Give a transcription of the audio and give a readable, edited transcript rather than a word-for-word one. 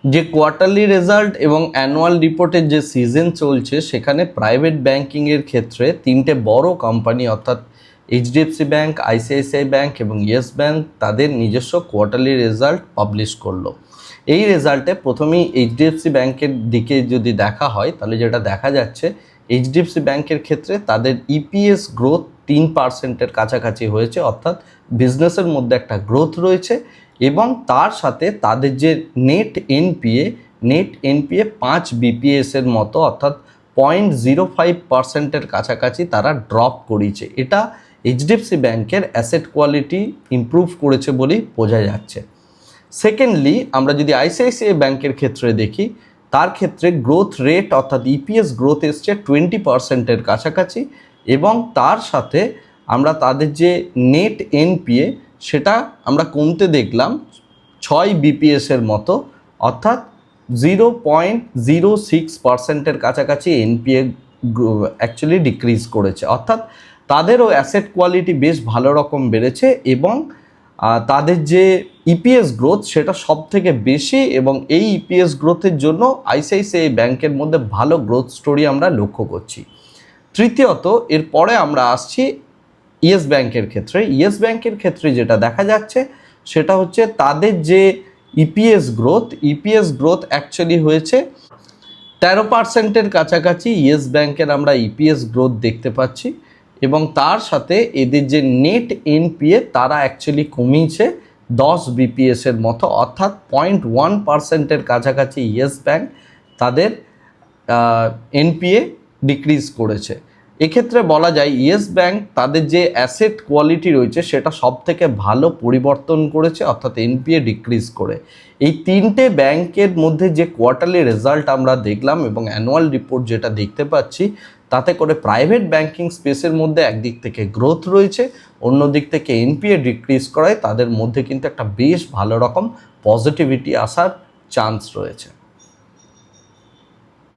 যে quarterly result এবং annual রিপোর্টের যে সিজন চলছে সেখানে প্রাইভেট ব্যাংকিংয়ের ক্ষেত্রে তিনটে বড় কোম্পানি অর্থাৎ এইচডিএফসি ব্যাংক, আইসিআইসিআই ব্যাংক এবং ইয়েস ব্যাংক তাদের নিজস্ব কোয়ার্টারলি রেজাল্ট পাবলিশ করলো। এই রেজাল্টে প্রথমেই এইচডিএফসি ব্যাংকের দিকে যদি দেখা হয় তাহলে যেটা দেখা যাচ্ছে এইচডিএফসি ব্যাংকের ক্ষেত্রে তাদের ইপিএস গ্রোথ 3%-এর কাছাকাছি হয়েছে, অর্থাৎ বিজনেসের মধ্যে একটা গ্রোথ রয়েছে এবং তার সাথে তাদের যে নেট এনপিএ 5 বিপিএসের মতো অর্থাৎ 0.05%-এর কাছাকাছি তারা ড্রপ করেছে। এটা এইচডিএফসি ব্যাংকের অ্যাসেট কোয়ালিটি ইমপ্রুভ করেছে বলেই বোঝা যাচ্ছে। সেকেন্ডলি আমরা যদি আইসিআইসিআই ব্যাংকের ক্ষেত্রে দেখি, তার ক্ষেত্রে গ্রোথ রেট অর্থাৎ ইপিএস গ্রোথ এসছে 20%-এর কাছাকাছি এবং তার সাথে আমরা তাদের যে নেট এনপিএ সেটা আমরা কমতে দেখলাম 6 বিপিএসের মতো, অর্থাৎ 0.06%-এর কাছাকাছি এনপিএ অ্যাকচুয়ালি ডিক্রিজ করেছে। অর্থাৎ তাদেরও অ্যাসেট কোয়ালিটি বেশ ভালো রকম বেড়েছে এবং তাদের যে ইপিএস গ্রোথ সেটা সব থেকে বেশি এবং এই ইপিএস গ্রোথের জন্য আইসিআইসিআই ব্যাংকের মধ্যে ভালো গ্রোথ স্টোরি আমরা লক্ষ্য করছি। তৃতীয়ত এরপরে আমরা আসছি ইয়েস ব্যাংকের ক্ষেত্রে। ইয়েস ব্যাংকের ক্ষেত্রে যেটা দেখা যাচ্ছে সেটা হচ্ছে তাদের যে ইপিএস গ্রোথ অ্যাকচুয়ালি হয়েছে 13%-এর কাছাকাছি ইয়েস ব্যাংকের আমরা ইপিএস গ্রোথ দেখতে পাচ্ছি এবং তার সাথে এদের যে নেট এনপিএ তারা অ্যাকচুয়ালি কমিয়েছে 10 বিপিএসের মতো, অর্থাৎ 0.1%-এর কাছাকাছি ইয়েস ব্যাংক তাদের এনপিএ ডিক্রিজ করেছে। এক্ষেত্রে বলা যায় ইয়েস ব্যাংক তাদের যে অ্যাসেট কোয়ালিটি রয়েছে সেটা সব থেকে ভালো পরিবর্তন করেছে, অর্থাৎ এনপিএ ডিক্রিজ করে। এই তিনটে ব্যাংকের মধ্যে যে কোয়ার্টারলি রেজাল্ট আমরা দেখলাম এবং অ্যানুয়াল রিপোর্ট যেটা দেখতে পাচ্ছি তাতে করে প্রাইভেট ব্যাংকিং স্পেসের মধ্যে একদিক থেকে গ্রোথ রয়েছে, অন্য দিক থেকে এনপিএ ডিক্রিজ করায় তাদের মধ্যে কিন্তু একটা বেশ ভালো রকম পজিটিভিটি আসার চান্স রয়েছে।